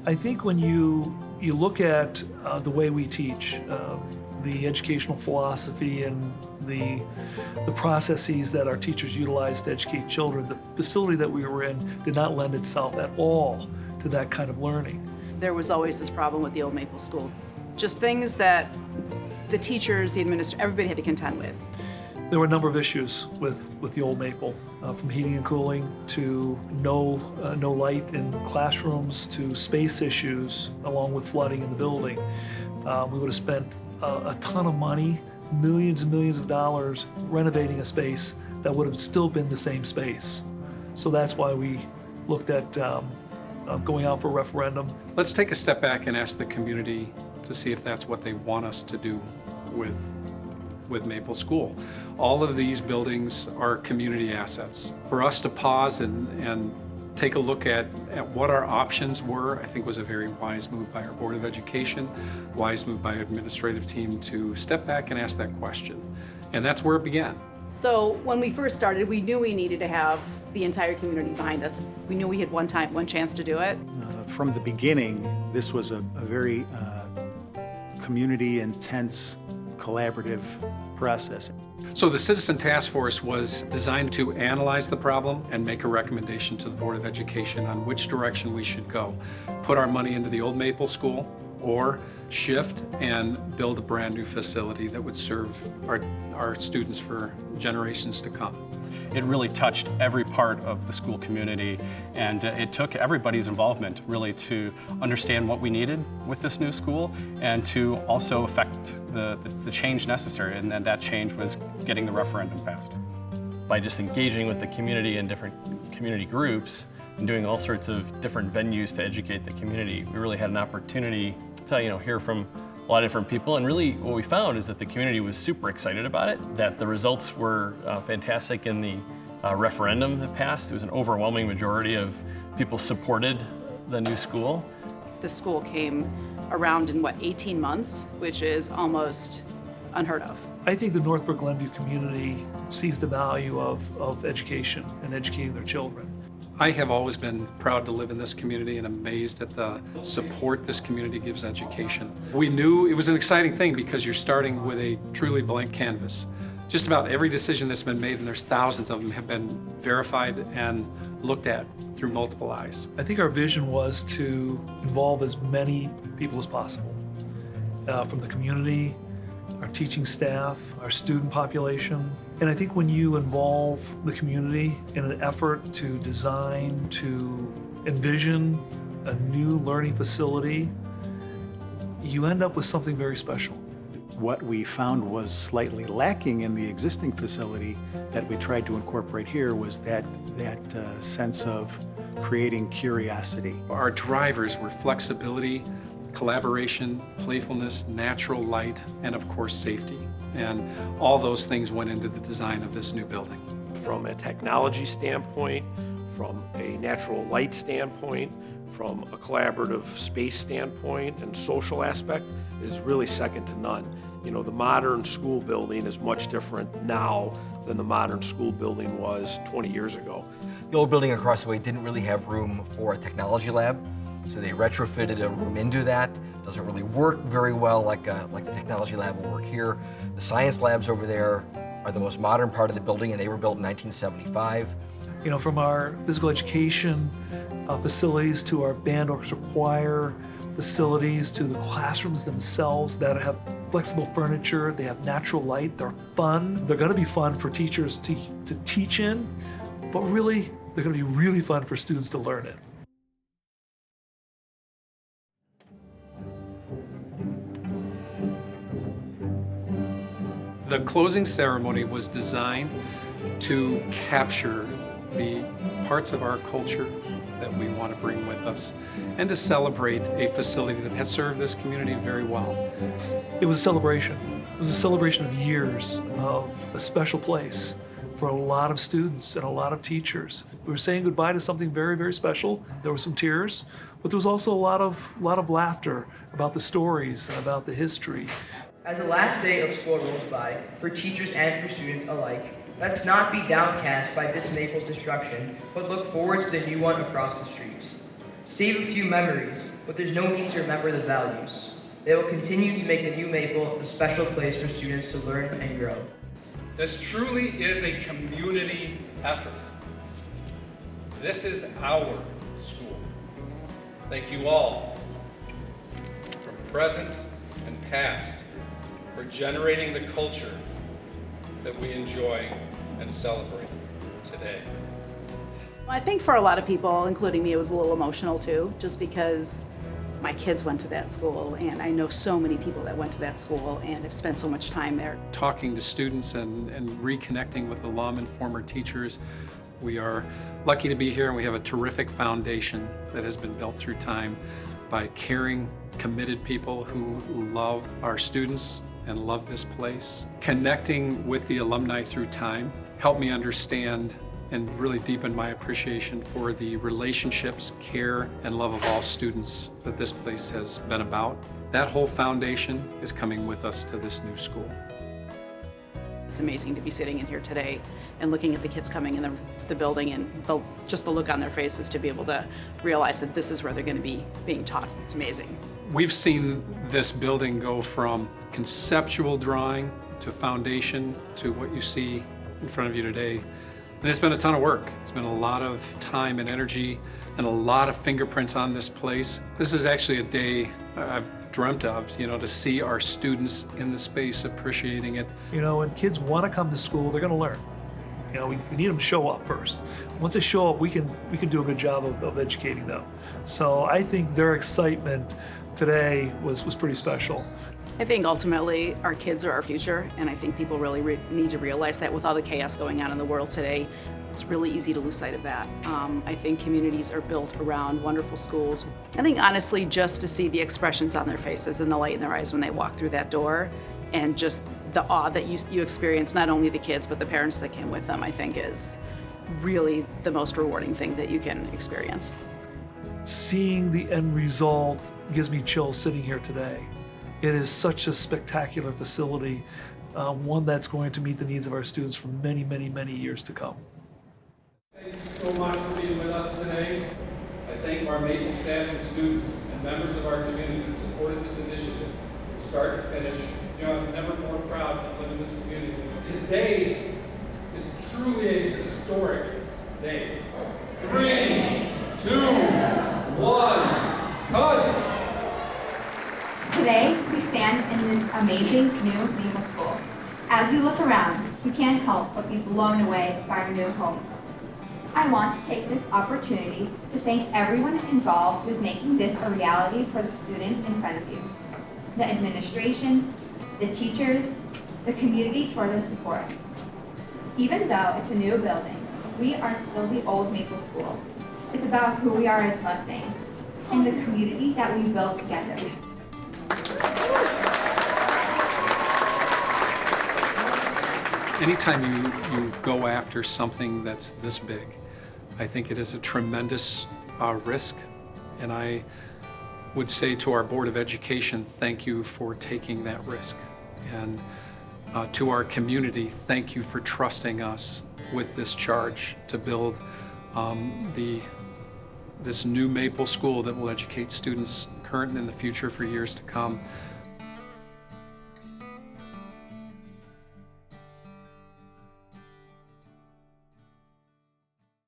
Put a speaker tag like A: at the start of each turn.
A: I think when you look at the way we teach, the educational philosophy and the processes that our teachers utilize to educate children, the facility that we were in did not lend itself at all to that kind of learning.
B: There was always this problem with the old Maple School. Just things that the teachers, the administrators, everybody had to contend with.
A: There were a number of issues with the old Maple, from heating and cooling to no light in classrooms to space issues, along with flooding in the building. We would have spent a ton of money, millions and millions of dollars, renovating a space that would have still been the same space. So that's why we looked at going out for a referendum.
C: Let's take a step back and ask the community to see if that's what they want us to do with Maple School. All of these buildings are community assets. For us to pause and take a look at what our options were, I think was a very wise move by our Board of Education, wise move by our administrative team to step back and ask that question. And that's where it began.
B: So when we first started, we knew we needed to have the entire community behind us. We knew we had one chance to do it.
D: From the beginning, this was a very community intense, collaborative process.
C: So the Citizen Task Force was designed to analyze the problem and make a recommendation to the Board of Education on which direction we should go. Put our money into the old Maple School or shift and build a brand new facility that would serve our students for generations to come.
E: It really touched every part of the school community, and it took everybody's involvement really to understand what we needed with this new school and to also affect the change necessary, and then that change was getting the referendum passed. By just engaging with the community and different community groups and doing all sorts of different venues to educate the community, we really had an opportunity to hear from a lot of different people, and really what we found is that the community was super excited about it, that the results were fantastic in the referendum that passed. It was an overwhelming majority of people supported the new school.
B: The school came around in 18 months, which is almost unheard of.
A: I think the Northbrook Glenview community sees the value of education and educating their children.
C: I have always been proud to live in this community and amazed at the support this community gives education. We knew it was an exciting thing because you're starting with a truly blank canvas. Just about every decision that's been made, and there's thousands of them, have been verified and looked at through multiple eyes.
A: I think our vision was to involve as many people as possible, from the community, our teaching staff, our student population. And I think when you involve the community in an effort to design, to envision a new learning facility, you end up with something very special.
D: What we found was slightly lacking in the existing facility that we tried to incorporate here was that sense of creating curiosity.
C: Our drivers were flexibility, collaboration, playfulness, natural light, and of course safety. And all those things went into the design of this new building.
F: From a technology standpoint, from a natural light standpoint, from a collaborative space standpoint and social aspect is really second to none. The modern school building is much different now than the modern school building was 20 years ago.
G: The old building across the way didn't really have room for a technology lab, so they retrofitted a room into that. Doesn't really work very well like the technology lab will work here. The science labs over there are the most modern part of the building, and they were built in 1975.
A: From our physical education facilities to our band, orchestra, choir facilities to the classrooms themselves that have flexible furniture, they have natural light, they're fun. They're going to be fun for teachers to teach in, but really, they're going to be really fun for students to learn in.
C: The closing ceremony was designed to capture the parts of our culture that we want to bring with us and to celebrate a facility that has served this community very well.
A: It was a celebration. It was a celebration of years of a special place for a lot of students and a lot of teachers. We were saying goodbye to something very, very special. There were some tears, but there was also a lot of laughter about the stories and about the history.
H: As the last day of school rolls by, for teachers and for students alike, let's not be downcast by this Maple's destruction, but look forward to the new one across the street. Save a few memories, but there's no need to remember the values. They will continue to make the new Maple a special place for students to learn and grow.
C: This truly is a community effort. This is our school. Thank you all, from present and past, for generating the culture that we enjoy and celebrate today.
B: I think for a lot of people, including me, it was a little emotional too, just because my kids went to that school, and I know so many people that went to that school and have spent so much time there.
C: Talking to students and reconnecting with alum and former teachers, we are lucky to be here, and we have a terrific foundation that has been built through time by caring, committed people who love our students and love this place. Connecting with the alumni through time helped me understand and really deepen my appreciation for the relationships, care, and love of all students that this place has been about. That whole foundation is coming with us to this new school.
B: It's amazing to be sitting in here today and looking at the kids coming in the building, and just the look on their faces to be able to realize that this is where they're going to be being taught. It's amazing.
C: We've seen this building go from conceptual drawing to foundation to what you see in front of you today. And it's been a ton of work. It's been a lot of time and energy and a lot of fingerprints on this place. This is actually a day I've dreamt of, to see our students in the space appreciating it.
A: When kids want to come to school, they're going to learn. We need them to show up first. Once they show up, we can do a good job of educating them. So I think their excitement today was pretty special.
B: I think ultimately our kids are our future, and I think people really need to realize that with all the chaos going on in the world today, it's really easy to lose sight of that. I think communities are built around wonderful schools. I think honestly, just to see the expressions on their faces and the light in their eyes when they walk through that door, and just the awe that you experience, not only the kids, but the parents that came with them, I think is really the most rewarding thing that you can experience.
A: Seeing the end result gives me chills sitting here today. It is such a spectacular facility, one that's going to meet the needs of our students for many, many, many years to come.
C: Thank you so much for being with us today. I thank our Maple staff and students and members of our community that supported this initiative from start to finish. I was never more proud to live in this community. Today is truly a historic day. 3, 2, 1, cut!
I: Today, we stand in this amazing new Maple School. As you look around, you can't help but be blown away by our new home. I want to take this opportunity to thank everyone involved with making this a reality for the students in front of you. The administration, the teachers, the community for their support. Even though it's a new building, we are still the old Maple School. It's about who we are as Mustangs and the community that we built together.
C: Anytime you go after something that's this big, I think it is a tremendous risk. And I would say to our Board of Education, thank you for taking that risk. And to our community, thank you for trusting us with this charge to build this new Maple School that will educate students current and in the future for years to come.